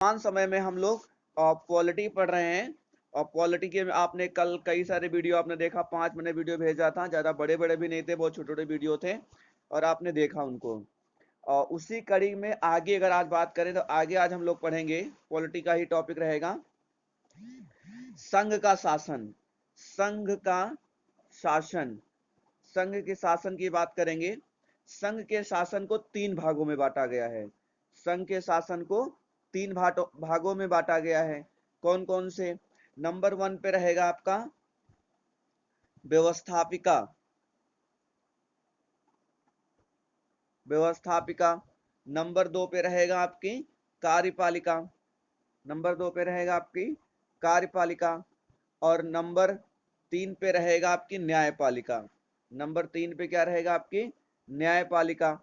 वर्तमान समय में हम लोग पॉलिटी पढ़ रहे हैं। और पॉलिटी के आपने कल कई सारे वीडियो आपने देखा, 5 मैंने वीडियो भेजा था, ज़्यादा बड़े बड़े भी नहीं थे, बहुत छोटे छोटे वीडियो थे और आपने देखा उनको। और उसी कड़ी में आगे अगर आज बात करें तो आगे आज हम लोग पढ़ेंगे, पॉलिटी का ही टॉपिक रहेगा, संघ का शासन। संघ का शासन, संघ के शासन की बात करेंगे। संघ के शासन को 3 भागों में बांटा गया है। संघ के शासन को 3 भागों में बांटा गया है। कौन कौन से? नंबर 1 पे रहेगा आपका व्यवस्थापिका। व्यवस्थापिका। नंबर 2 पे रहेगा आपकी कार्यपालिका। नंबर 2 पे रहेगा आपकी कार्यपालिका। और नंबर 3 पे रहेगा आपकी न्यायपालिका। नंबर 3 पे क्या रहेगा आपकी? न्यायपालिका।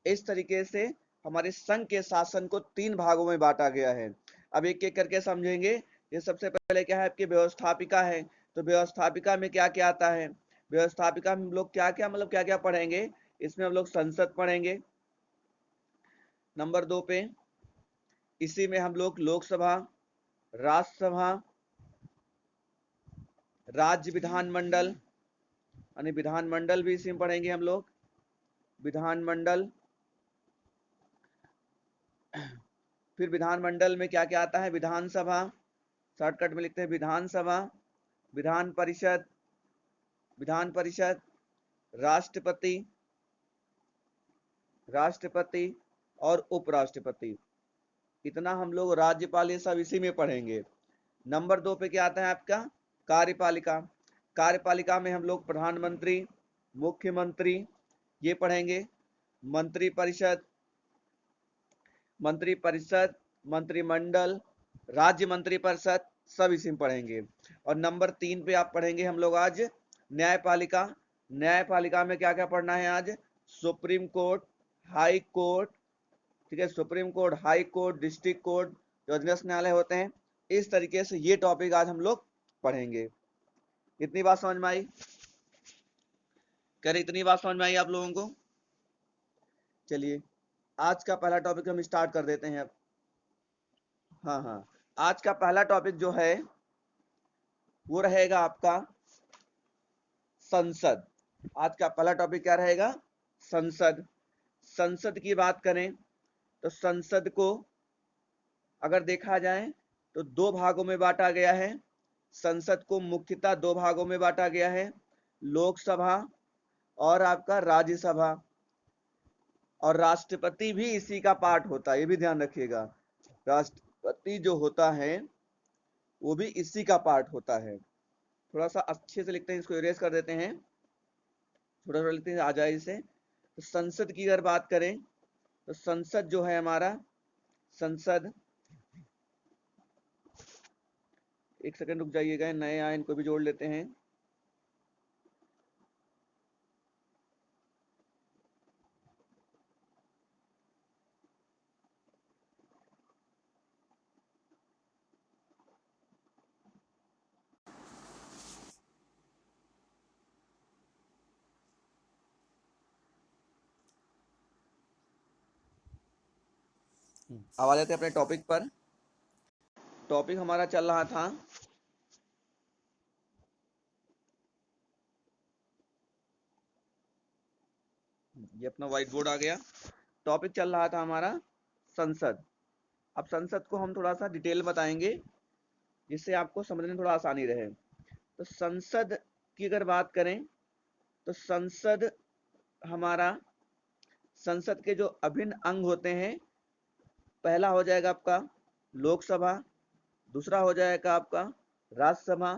इस तरीके से हमारे संघ के शासन को 3 भागों में बांटा गया है। अब एक एक करके समझेंगे। ये सबसे पहले क्या है आपकी व्यवस्थापिका है। तो व्यवस्थापिका में क्या क्या आता है? व्यवस्थापिका में हम लोग क्या क्या मतलब क्या क्या पढ़ेंगे? इसमें हम लोग संसद पढ़ेंगे नंबर 2 पे। इसी में हम लोग लोकसभा, राज्यसभा, राज्य विधानमंडल, यानी विधानमंडल भी इसी में पढ़ेंगे हम लोग, विधानमंडल। फिर विधानमंडल में क्या क्या आता है? विधानसभा, शॉर्टकट में लिखते हैं विधानसभा, विधान परिषद, विधान परिषद, राष्ट्रपति, राष्ट्रपति और उपराष्ट्रपति। इतना हम लोग राज्यपाल ये सब इसी में पढ़ेंगे। नंबर 2 पे क्या आता है आपका? कार्यपालिका। कार्यपालिका में हम लोग प्रधानमंत्री, मुख्यमंत्री ये पढ़ेंगे, मंत्रिपरिषद, मंत्रिपरिषद, मंत्रिमंडल, राज्य मंत्रिपरिषद सब इसी में पढ़ेंगे। और नंबर 3 पे आप पढ़ेंगे हम लोग आज न्यायपालिका। न्यायपालिका में क्या क्या पढ़ना है आज? सुप्रीम कोर्ट, हाई कोर्ट, ठीक है, supreme court, high court, district court, जो अधीनस्थ न्यायालय होते हैं। इस तरीके से ये टॉपिक आज हम लोग पढ़ेंगे। इतनी बात समझ में आई? कह रहे इतनी बात समझ में आई आप लोगों को? चलिए आज का पहला टॉपिक हम स्टार्ट कर देते हैं अब। हाँ हाँ, आज का पहला टॉपिक जो है वो रहेगा आपका संसद। आज का पहला टॉपिक क्या रहेगा? संसद। संसद की बात करें तो संसद को अगर देखा जाए तो 2 भागों में बांटा गया है। संसद को मुख्यतः 2 भागों में बांटा गया है, लोकसभा और आपका राज्यसभा। और राष्ट्रपति भी इसी का पार्ट होता है, ये भी ध्यान रखिएगा। राष्ट्रपति जो होता है वो भी इसी का पार्ट होता है। थोड़ा सा अच्छे से लिखते हैं, इसको इरेज कर देते हैं, थोड़ा थोड़ा लिखते हैं आ जाए इसे। तो संसद की अगर बात करें तो संसद जो है हमारा, संसद, एक सेकंड रुक जाइएगा, नए आए इनको भी जोड़ लेते हैं। अब आ जाते हैं अपने टॉपिक पर। टॉपिक हमारा चल रहा था ये अपना व्हाइट बोर्ड आ गया। टॉपिक चल रहा था हमारा संसद। अब संसद को हम थोड़ा सा डिटेल बताएंगे जिससे आपको समझने में थोड़ा आसानी रहे। तो संसद की अगर बात करें तो संसद हमारा, संसद के जो अभिन्न अंग होते हैं, पहला हो जाएगा आपका लोकसभा, दूसरा हो जाएगा आपका राज्यसभा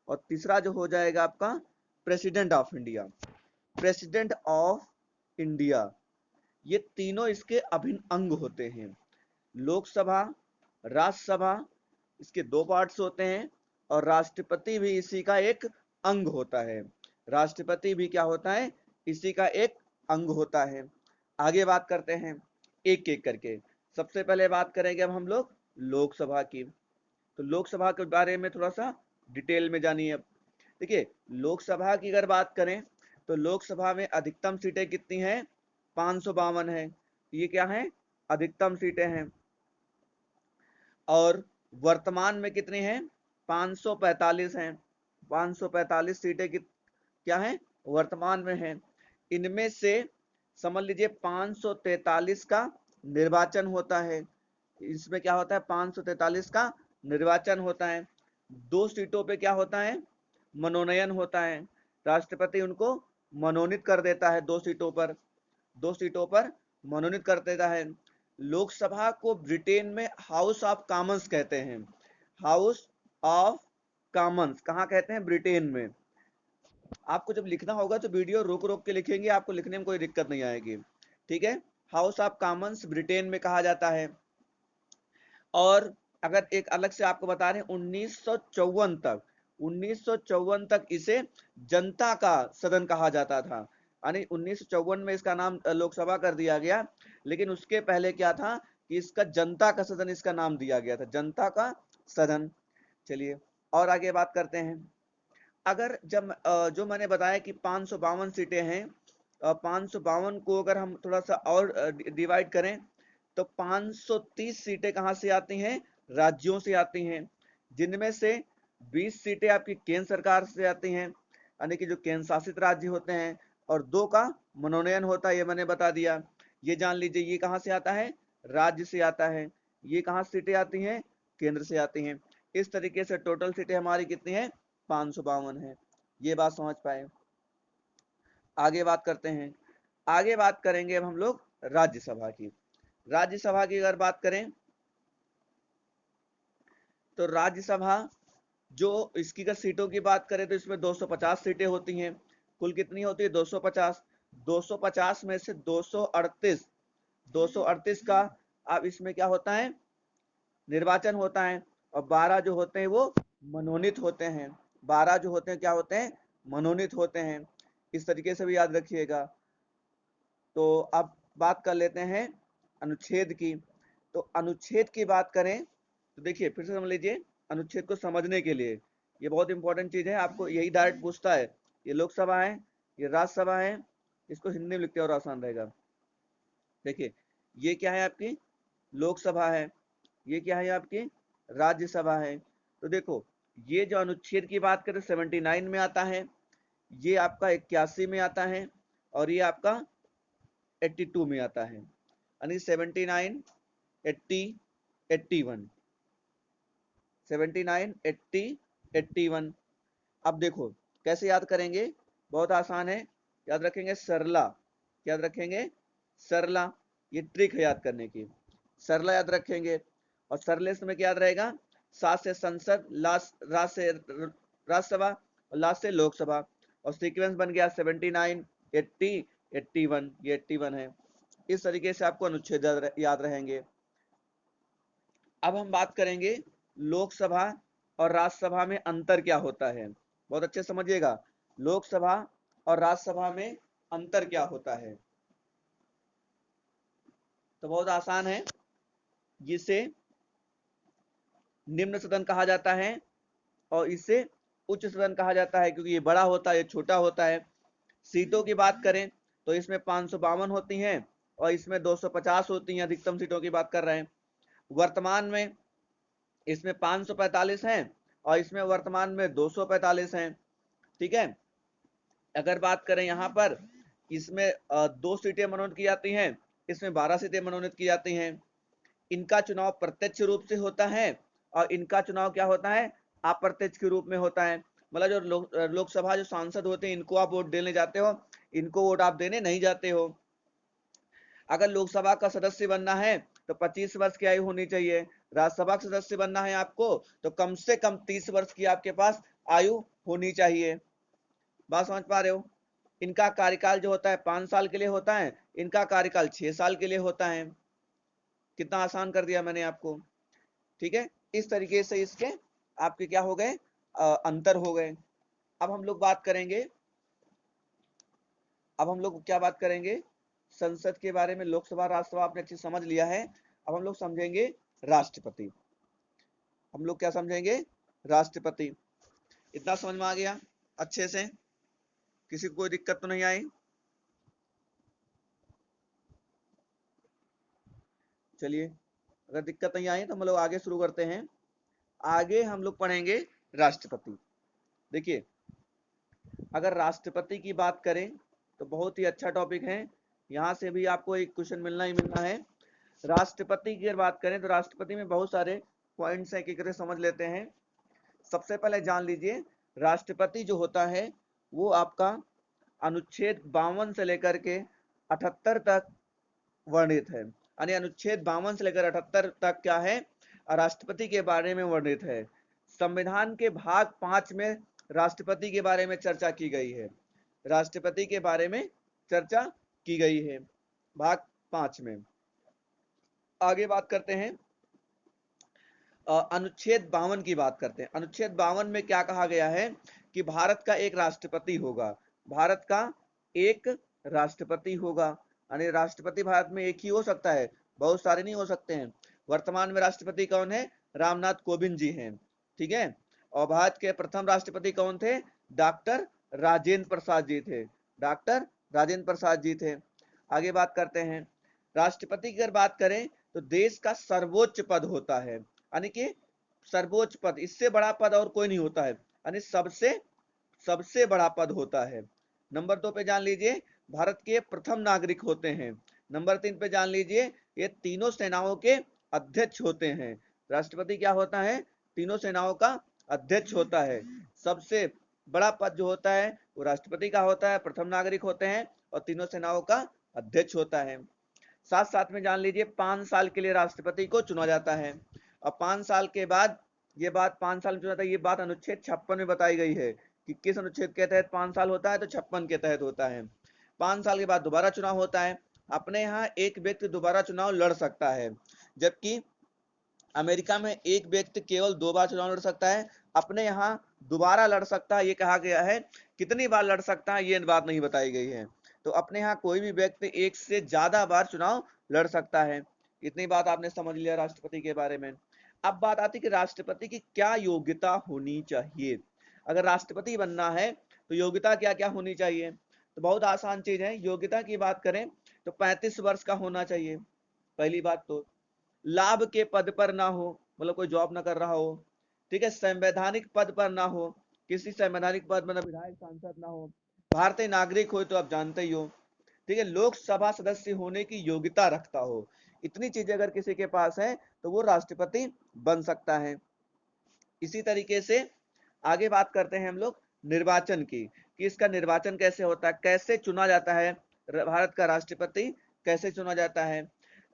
और तीसरा जो हो जाएगा आपका president of India. President of India, ये तीनों इसके अभिन्न अंग होते हैं। लोकसभा, राज्यसभा, इसके 2 पार्ट्स होते हैं और राष्ट्रपति भी इसी का एक अंग होता है। राष्ट्रपति भी क्या होता है? इसी का एक अंग होता है। आगे बात करते हैं एक एक करके। सबसे पहले बात करेंगे अब हम लोग लोकसभा की। तो लोकसभा के बारे में थोड़ा सा डिटेल में जानिए। अब देखिए लोकसभा की अगर बात करें तो लोकसभा में अधिकतम सीटें कितनी हैं? 552 है। ये क्या है? अधिकतम सीटें हैं। और वर्तमान में कितने हैं? 545 हैं। 545 सीटें क्या हैं? वर्तमान में हैं। इनमें से समझ लीजिए 543 का निर्वाचन होता है। इसमें क्या होता है? 543 का निर्वाचन होता है। 2 सीटों पे क्या होता है? मनोनयन होता है। राष्ट्रपति उनको मनोनीत कर देता है 2 सीटों पर। 2 सीटों पर मनोनीत कर देता है। लोकसभा को ब्रिटेन में हाउस ऑफ कॉमन्स कहते हैं। हाउस ऑफ कॉमन्स कहाँ कहते हैं? ब्रिटेन में। आपको जब लिखना होगा तो वीडियो रोक रोक के लिखेंगे, आपको लिखने में कोई दिक्कत नहीं आएगी। ठीक है, हाउस ऑफ कॉमन्स ब्रिटेन में कहा जाता है। और अगर एक अलग से आपको बता रहे हैं, 1954 तक इसे जनता का सदन कहा जाता था। यानी 1954 में इसका नाम लोकसभा कर दिया गया, लेकिन उसके पहले क्या था कि इसका जनता का सदन इसका नाम दिया गया था, जनता का सदन। चलिए और आगे बात करते हैं। अगर जब जो मैंने बताया कि 552 सीटें हैं, 552 को अगर हम थोड़ा सा और डिवाइड करें तो 530 सीटें कहां से आती हैं? राज्यों से आती हैं, जिनमें से 20 सीटें आपकी केंद्र सरकार से आती हैं, यानी कि जो केंद्र शासित राज्य होते हैं, और 2 का मनोनयन होता है, ये मैंने बता दिया। ये जान लीजिए ये कहां से आता है? राज्य से आता है। ये कहां से सीटें आती हैं? केंद्र से आती हैं। इस तरीके से टोटल सीटें हमारी कितनी है? 552 है। ये बात समझ पाए? आगे बात करते हैं। आगे बात करेंगे अब हम लोग राज्यसभा की। राज्यसभा की अगर बात करें तो राज्यसभा जो इसकी अगर सीटों की बात करें तो इसमें 250 सीटें होती हैं। कुल कितनी होती है? 250। 250 में से 238 का अब इसमें क्या होता है? निर्वाचन होता है। और 12 जो होते हैं वो मनोनीत होते हैं। 12 जो होते हैं क्या होते हैं? मनोनीत होते हैं। इस तरीके से भी याद रखिएगा। तो अब बात कर लेते हैं अनुच्छेद की। तो अनुच्छेद की बात करें तो देखिए फिर से समझ लीजिए, अनुच्छेद को समझने के लिए ये बहुत इंपॉर्टेंट चीज है। आपको यही डायरेक्ट पूछता है। ये लोकसभा है, ये राज्यसभा है, इसको हिंदी में लिखते और आसान रहेगा। देखिए ये क्या है? आपकी लोकसभा है, ये क्या है? आपकी राज्यसभा है। तो देखो ये जो अनुच्छेद की बात करें 79 में आता है, ये आपका 81 में आता है, और ये आपका 82 में आता है। यानी 79, 80, 81, 79, 80, 81। अब देखो कैसे याद करेंगे? बहुत आसान है। याद रखेंगे सरला। याद रखेंगे सरला। ये ट्रिक है याद करने की। सरला याद रखेंगे, और सरले में क्या याद रहेगा? 7 से संसद, राज से राज्यसभा, और लास्ट से लोकसभा। और सीक्वेंस बन गया 79, 80, 81। ये 81 है। इस तरीके से आपको अनुच्छेद याद रहेंगे। अब हम बात करेंगे लोकसभा और राज्यसभा में अंतर क्या होता है। बहुत अच्छे समझिएगा, लोकसभा और राज्यसभा में अंतर क्या होता है। तो बहुत आसान है। जिसे निम्न सदन कहा जाता है और इसे उच्च सदन कहा जाता है, क्योंकि ये बड़ा होता है, ये छोटा होता है। सीटों की बात करें तो इसमें 552 होती हैं और इसमें 250 होती हैं। अधिकतम सीटों की बात कर रहे हैं। वर्तमान में इसमें 545 हैं और इसमें वर्तमान में 245 हैं। ठीक है, अगर बात करें यहाँ पर, इसमें 2 सीटें मनोनीत की जाती हैं, इसमें 12 सीटें मनोनीत की जाती हैं। इनका चुनाव प्रत्यक्ष रूप से होता है और इनका चुनाव क्या होता है? अप्रत्यक्ष के रूप में होता है। मतलब जो लोकसभा जो सांसद होते हैं इनको आप वोट देने जाते हो, इनको वोट आप देने नहीं जाते हो। अगर लोकसभा का सदस्य बनना है तो 25 वर्ष की आयु होनी चाहिए। राज्यसभा का सदस्य बनना है आपको तो कम से कम 30 वर्ष की आपके पास आयु होनी चाहिए। बात समझ पा रहे हो? इनका कार्यकाल जो होता है 5 साल के लिए होता है, इनका कार्यकाल 6 साल के लिए होता है। कितना आसान कर दिया मैंने आपको। ठीक है, इस तरीके से इसके आपके क्या हो गए? अंतर हो गए। अब हम लोग बात करेंगे, अब हम लोग क्या बात करेंगे? संसद के बारे में। लोकसभा राज्यसभा आपने अच्छी समझ लिया है। अब हम लोग समझेंगे राष्ट्रपति। हम लोग क्या समझेंगे? राष्ट्रपति। इतना समझ में आ गया अच्छे से? किसी को कोई दिक्कत तो नहीं आई? चलिए अगर दिक्कत नहीं आई तो हम लोग आगे शुरू करते हैं। आगे हम लोग पढ़ेंगे राष्ट्रपति। देखिए, अगर राष्ट्रपति की बात करें तो बहुत ही अच्छा टॉपिक है, यहाँ से भी आपको एक क्वेश्चन मिलना ही मिलना है। राष्ट्रपति की अगर बात करें तो राष्ट्रपति में बहुत सारे पॉइंट्स हैं, एक समझ लेते हैं। सबसे पहले जान लीजिए, राष्ट्रपति जो होता है वो आपका अनुच्छेद 52 से लेकर के 78 तक वर्णित है। यानी अनुच्छेद 52 से लेकर 78 तक क्या है, राष्ट्रपति के बारे में वर्णित है। संविधान के भाग 5 में राष्ट्रपति के बारे में चर्चा की गई है। राष्ट्रपति के बारे में चर्चा की गई है भाग 5 में। आगे बात करते हैं, अनुच्छेद 52 की बात करते हैं। अनुच्छेद 52 में क्या कहा गया है कि भारत का एक राष्ट्रपति होगा। भारत का एक राष्ट्रपति होगा, यानी राष्ट्रपति भारत में एक ही हो सकता है, बहुत सारे नहीं हो सकते हैं। वर्तमान में राष्ट्रपति कौन है? रामनाथ कोविंद जी हैं, ठीक है। और भारत के प्रथम राष्ट्रपति कौन थे? डॉक्टर राजेंद्र प्रसाद जी थे। डॉक्टर राजेंद्र प्रसाद जी थे। आगे बात करते हैं, राष्ट्रपति की अगर बात करें तो देश का सर्वोच्च पद होता है, यानी कि सर्वोच्च पद, इससे बड़ा पद और कोई नहीं होता है, यानी सबसे बड़ा पद होता है। नंबर 2 पे जान लीजिए, भारत के प्रथम नागरिक होते हैं। नंबर 3 पे जान लीजिए, ये तीनों सेनाओं के अध्यक्ष होते हैं। राष्ट्रपति क्या होता है? तीनों सेनाओं का अध्यक्ष होता है। सबसे बड़ा पद जो होता है वो राष्ट्रपति का होता है, प्रथम नागरिक होते हैं और तीनों सेनाओं का अध्यक्ष होता है। साथ साथ में जान लीजिए, 5 साल के लिए राष्ट्रपति को चुना जाता है और 5 साल के बाद, ये बात 5 साल में चुना जाता है, ये बात अनुच्छेद 56 में बताई गई है कि किस अनुच्छेद के तहत 5 साल होता है, तो 56 के तहत होता है। 5 साल के बाद दोबारा चुनाव होता है। अपने यहाँ एक व्यक्ति दोबारा चुनाव लड़ सकता है, जबकि अमेरिका में एक व्यक्ति केवल 2 बार चुनाव लड़ सकता है। अपने यहाँ दोबारा लड़ सकता है, ये कहा गया है। कितनी बार लड़ सकता है ये बात नहीं बताई गई है। तो अपने यहाँ कोई भी व्यक्ति एक से ज्यादा बार चुनाव लड़ सकता है। इतनी बात आपने समझ लिया राष्ट्रपति के बारे में। अब बात आती है कि राष्ट्रपति की क्या योग्यता होनी चाहिए। अगर राष्ट्रपति बनना है तो योग्यता क्या क्या होनी चाहिए? तो बहुत आसान चीज है। योग्यता की बात करें तो 35 वर्ष का होना चाहिए, पहली बात तो। लाभ के पद पर ना हो, मतलब कोई जॉब ना कर रहा हो, ठीक है। संवैधानिक पद पर ना हो, किसी संवैधानिक पद मतलब विधायक सांसद ना हो। भारतीय नागरिक हो तो आप जानते ही हो, ठीक है। लोकसभा सदस्य होने की योग्यता रखता हो। इतनी चीजें अगर किसी के पास है तो वो राष्ट्रपति बन सकता है। इसी तरीके से आगे बात करते हैं हम लोग निर्वाचन की, कि इसका निर्वाचन कैसे होता है, कैसे चुना जाता है भारत का राष्ट्रपति, कैसे चुना जाता है।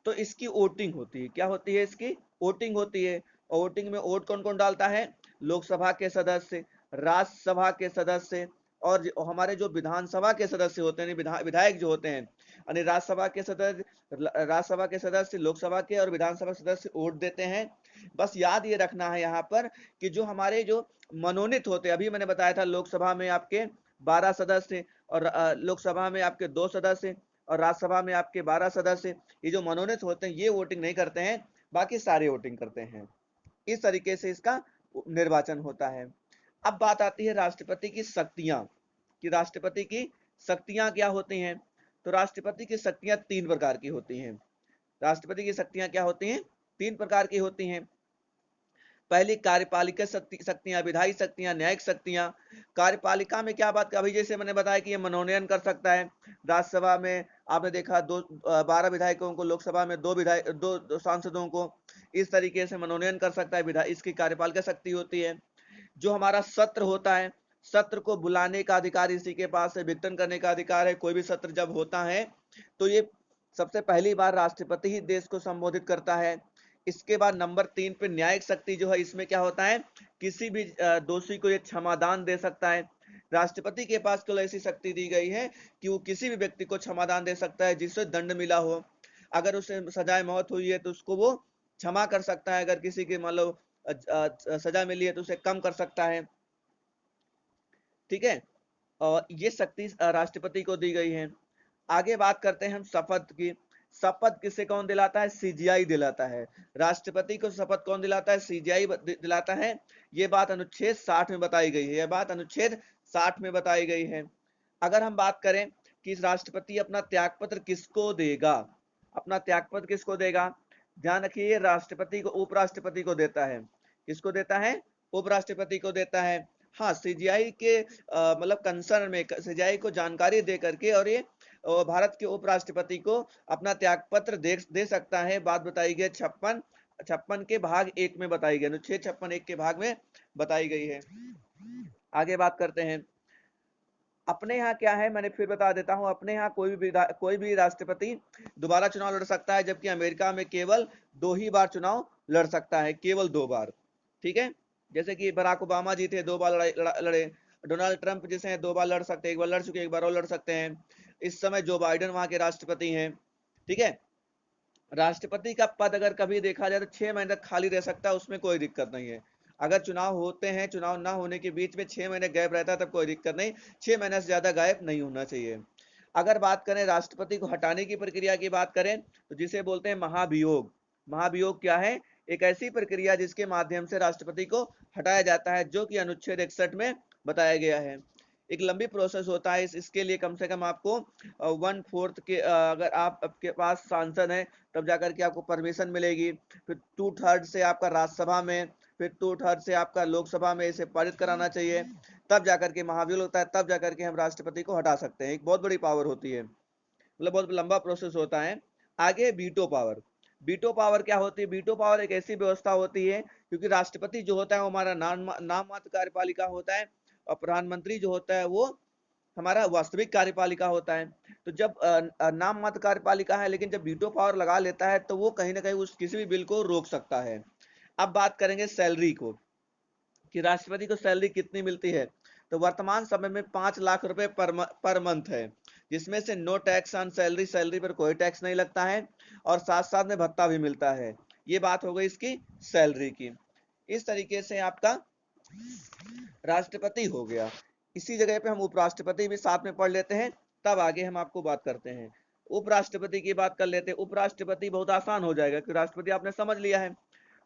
तो इसकी वोटिंग होती है। क्या होती है? इसकी वोटिंग होती है। और वोटिंग में वोट कौन कौन डालता है? लोकसभा के सदस्य, राज्यसभा के सदस्य और हमारे जो विधानसभा के सदस्य होते हैं, विधायक जो होते हैं, यानी राज्यसभा के सदस्य, लोकसभा के और विधानसभा सदस्य वोट देते हैं। बस याद ये रखना है यहाँ पर कि जो हमारे जो मनोनीत होते, अभी मैंने बताया था लोकसभा में आपके 12 सदस्य और लोकसभा में आपके 2 सदस्य और राज्यसभा में आपके 12 सदस्य, ये जो मनोनीत होते हैं ये वोटिंग नहीं करते हैं, बाकी सारे वोटिंग करते हैं। इस तरीके से इसका निर्वाचन होता है। अब बात आती है राष्ट्रपति की शक्तियां, कि राष्ट्रपति की शक्तियां क्या होती हैं। तो राष्ट्रपति की शक्तियां 3 प्रकार की होती हैं। राष्ट्रपति की शक्तियां क्या होती हैं? 3 प्रकार की होती हैं। पहली कार्यपालिका शक्तियां, विधायी शक्तियां, न्यायिक शक्तियां। कार्यपालिका में क्या बात, अभी जैसे मैंने बताया कि ये मनोनयन कर सकता है। राज्यसभा में आपने देखा 12 विधायकों को, लोकसभा में 2 सांसदों को, इस तरीके से मनोनयन कर सकता है। इसकी कार्यपालिका शक्ति होती है। जो हमारा सत्र होता है, सत्र को बुलाने का अधिकार इसी के पास है, विघटन करने का अधिकार है। कोई भी सत्र जब होता है तो ये सबसे पहली बार राष्ट्रपति ही देश को संबोधित करता है। इसके बाद नंबर 3 पे न्यायिक शक्ति जो है, इसमें क्या होता है, किसी भी दोषी को ये क्षमादान दे सकता है। राष्ट्रपति के पास केवल ऐसी शक्ति दी गई है कि वो किसी भी व्यक्ति को क्षमादान दे सकता है जिससे दंड मिला हो। अगर उसे सजाए मौत हुई है तो उसको वो क्षमा कर सकता है। अगर किसी की मतलब सजा मिली है तो उसे कम कर सकता है, ठीक है। और ये शक्ति राष्ट्रपति को दी गई है। आगे बात करते हैं हम शपथ की। शपथ किसे कौन दिलाता है? सीजीआई दिलाता है। राष्ट्रपति को शपथ कौन दिलाता है? सीजीआई दिलाता है। ये बात अनुच्छेद 60 में बताई गई है। यह बात अनुच्छेद 60 में बताई गई है। अगर हम बात करें कि राष्ट्रपति अपना त्यागपत्र किसको देगा, अपना त्यागपत्र किसको देगा, ध्यान रखिए, ये राष्ट्रपति को, उपराष्ट्रपति को देता है। किसको देता है? उपराष्ट्रपति को देता है। हाँ, सीजीआई के मतलब कंसर्न में सीजीआई को जानकारी दे करके और ये भारत के उपराष्ट्रपति को अपना त्यागपत्र दे सकता है। बात बताई गई 56 के भाग 1 में बताई गई, अनुच्छेद 56 1 के भाग में बताई गई है। आगे बात करते हैं। अपने यहाँ क्या है, मैंने फिर बता देता हूं, अपने यहाँ कोई भी राष्ट्रपति दोबारा चुनाव लड़ सकता है, जबकि अमेरिका में केवल 2 ही बार चुनाव लड़ सकता है, केवल 2 बार। ठीक है, जैसे कि बराक ओबामा जी थे, 2 बार लड़े। डोनाल्ड ट्रंप जैसे हैं 2 बार लड़ सकते हैं, 1 बार लड़ चुके, 1 बार और लड़ सकते हैं। इस समय जो बाइडेन वहां के राष्ट्रपति हैं। ठीक है, राष्ट्रपति का पद अगर कभी देखा जाए तो 6 महीने तक खाली रह सकता है, उसमें कोई दिक्कत नहीं है। अगर चुनाव होते हैं, चुनाव ना होने के बीच में 6 महीने गैप रहता है, तब कोई दिक्कत नहीं, 6 महीने से ज्यादा गैप नहीं होना चाहिए। अगर बात करें राष्ट्रपति को हटाने की प्रक्रिया की बात करें, तो जिसे बोलते हैं महाभियोग। महाभियोग क्या है? एक ऐसी प्रक्रिया जिसके माध्यम से राष्ट्रपति को हटाया जाता है, जो कि अनुच्छेद 61 में बताया गया है। एक लंबी प्रोसेस होता है, इसके लिए कम से कम आपको 1/4 के अगर आपके पास सांसद हैं तब जाकर के आपको परमिशन मिलेगी। फिर 2/3 से आपका राज्यसभा में, फिर 2/3 से आपका लोकसभा में इसे पारित कराना चाहिए, तब जाकर के महाभियोग होता है, तब जाकर के हम राष्ट्रपति को हटा सकते हैं। एक बहुत बड़ी पावर होती है, मतलब बहुत लंबा प्रोसेस होता है। आगे वीटो पावर। वीटो पावर क्या होती है? वीटो पावर एक ऐसी व्यवस्था होती है, क्योंकि राष्ट्रपति जो होता है वो हमारा नाम मात्र कार्यपालिका होता है, और प्रधानमंत्री जो होता है वो हमारा वास्तविक कार्यपालिका होता है। तो जब नाम मात्र कार्यपालिका है, लेकिन जब वीटो पावर लगा लेता है तो वो कहीं ना कहीं उस किसी भी बिल को रोक सकता है। अब बात करेंगे सैलरी को, कि राष्ट्रपति को सैलरी कितनी मिलती है। तो वर्तमान समय में 5 लाख रुपए पर मंथ है, जिसमें से no tax on salary, salary पर कोई टैक्स नहीं लगता है, और साथ साथ में भत्ता भी मिलता है। ये बात हो गई इसकी सैलरी की। इस तरीके से आपका राष्ट्रपति हो गया। इसी जगह पे हम उपराष्ट्रपति भी साथ में पढ़ लेते हैं, तब आगे हम आपको बात करते हैं। उपराष्ट्रपति की बात कर लेते हैं। उपराष्ट्रपति बहुत आसान हो जाएगा, क्योंकि राष्ट्रपति आपने समझ लिया है।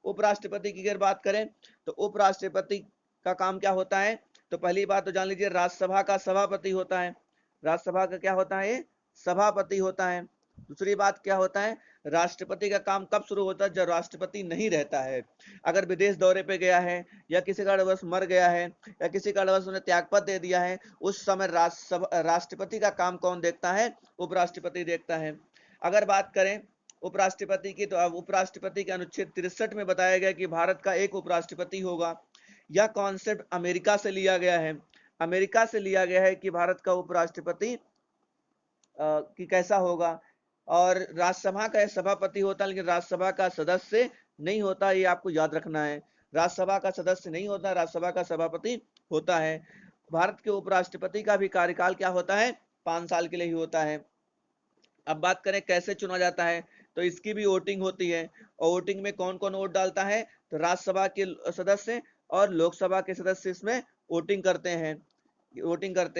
उपराष्ट्रपति की अगर बात करें तो उपराष्ट्रपति का काम क्या होता है? तो पहली बात तो जान लीजिए, राज्यसभा का सभापति होता है। राज्यसभा का क्या होता है? सभापति होता है। दूसरी बात क्या होता है? राष्ट्रपति का काम कब शुरू होता है? जब राष्ट्रपति नहीं रहता है। अगर विदेश दौरे पे गया है, या किसी कारणवश मर गया है, या किसी कारणवश उन्हें त्यागपत्र दे दिया है, उस समय राष्ट्रपति का काम कौन देखता है? उपराष्ट्रपति देखता है। अगर बात करें उपराष्ट्रपति की, तो अब उपराष्ट्रपति के अनुच्छेद 63 में बताया गया कि भारत का एक उपराष्ट्रपति होगा। यह कॉन्सेप्ट अमेरिका से लिया गया है। अमेरिका से लिया गया है कि भारत का उपराष्ट्रपति कि कैसा होगा। और राज्यसभा का सभापति होता है, लेकिन राज्यसभा का सदस्य नहीं होता, ये आपको याद रखना है। राज्यसभा का सदस्य नहीं होता, राज्यसभा का सभापति होता है। भारत के उपराष्ट्रपति का भी कार्यकाल क्या होता है? 5 साल के लिए ही होता है। अब बात करें कैसे चुना जाता है, तो इसकी भी वोटिंग होती है। और वोटिंग में कौन कौन वोट डालता है? तो राज्यसभा के सदस्य और लोकसभा के सदस्य इसमें वोटिंग करते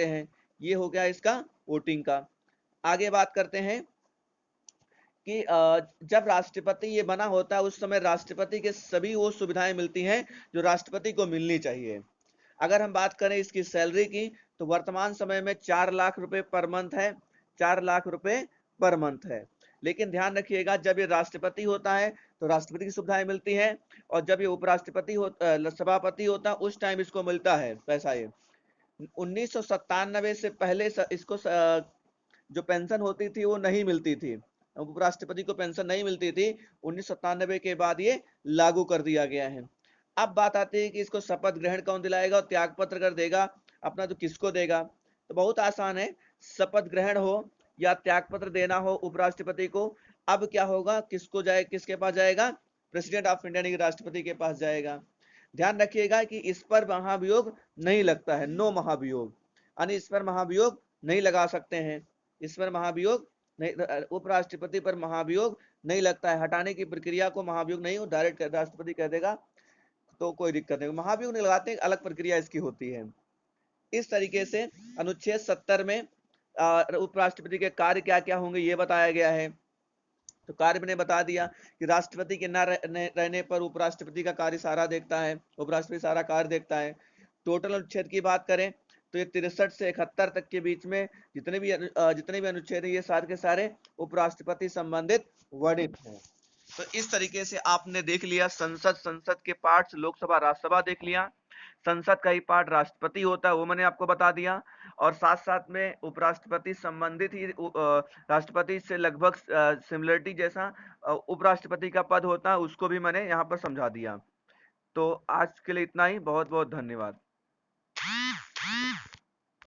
हैं। ये हो गया इसका वोटिंग का। आगे बात करते हैं कि जब राष्ट्रपति ये बना होता है, उस समय राष्ट्रपति के सभी वो सुविधाएं मिलती हैं जो राष्ट्रपति को मिलनी चाहिए। अगर हम बात करें इसकी सैलरी की, तो वर्तमान समय में 4 लाख रुपए पर मंथ है। 4 लाख रुपए पर मंथ है। लेकिन ध्यान रखिएगा, जब ये राष्ट्रपति होता है तो राष्ट्रपति की सुविधाएं मिलती हैं, और जब ये उपराष्ट्रपति सभापति होता है, उस टाइम इसको मिलता है पैसा। ये 1997 से पहले इसको जो पेंशन होती थी वो नहीं मिलती थी। उपराष्ट्रपति को पेंशन नहीं मिलती थी। 1997 के बाद ये लागू कर दिया गया है। अब बात आती है कि इसको शपथ ग्रहण कौन दिलाएगा, और त्याग पत्र अगर देगा अपना तो किसको देगा। तो बहुत आसान है, शपथ ग्रहण हो या त्याग पत्र देना हो उपराष्ट्रपति को, अब क्या होगा, किसके पास जाएगा? प्रेसिडेंट ऑफ इंडिया यानी राष्ट्रपति के पास जाएगा। ध्यान रखिएगा कि इस पर महाभियोग नहीं लगता है, नो महाभियोग, यानी इस पर महाभियोग नहीं लगा सकते हैं। इस पर महाभियोग नहीं, उपराष्ट्रपति पर महाभियोग नहीं लगता है। हटाने की प्रक्रिया को महाभियोग नहीं, डायरेक्ट राष्ट्रपति कह देगा तो कोई दिक्कत नहीं। महाभियोग नहीं लगाते, अलग प्रक्रिया इसकी होती है। इस तरीके से अनुच्छेद 70 में उपराष्ट्रपति के कार्य क्या क्या होंगे ये बताया गया है। तो कार्य मैंने बता दिया कि राष्ट्रपति के न रहने पर उपराष्ट्रपति का कार्य सारा देखता है, उपराष्ट्रपति सारा कार्य देखता है। टोटल अनुच्छेद की बात करें तो ये 63 से 71 तक के बीच में जितने भी अनुच्छेद है, ये सारे के सारे उपराष्ट्रपति संबंधित वर्णित हैं। तो इस तरीके से आपने देख लिया संसद के पार्ट्स, लोकसभा राज्यसभा देख लिया, संसद का ही पार्ट राष्ट्रपति होता है वो मैंने आपको बता दिया, और साथ साथ में उपराष्ट्रपति संबंधित ही राष्ट्रपति से लगभग सिमिलरिटी जैसा उपराष्ट्रपति का पद होता है, उसको भी मैंने यहाँ पर समझा दिया। तो आज के लिए इतना ही, बहुत बहुत धन्यवाद।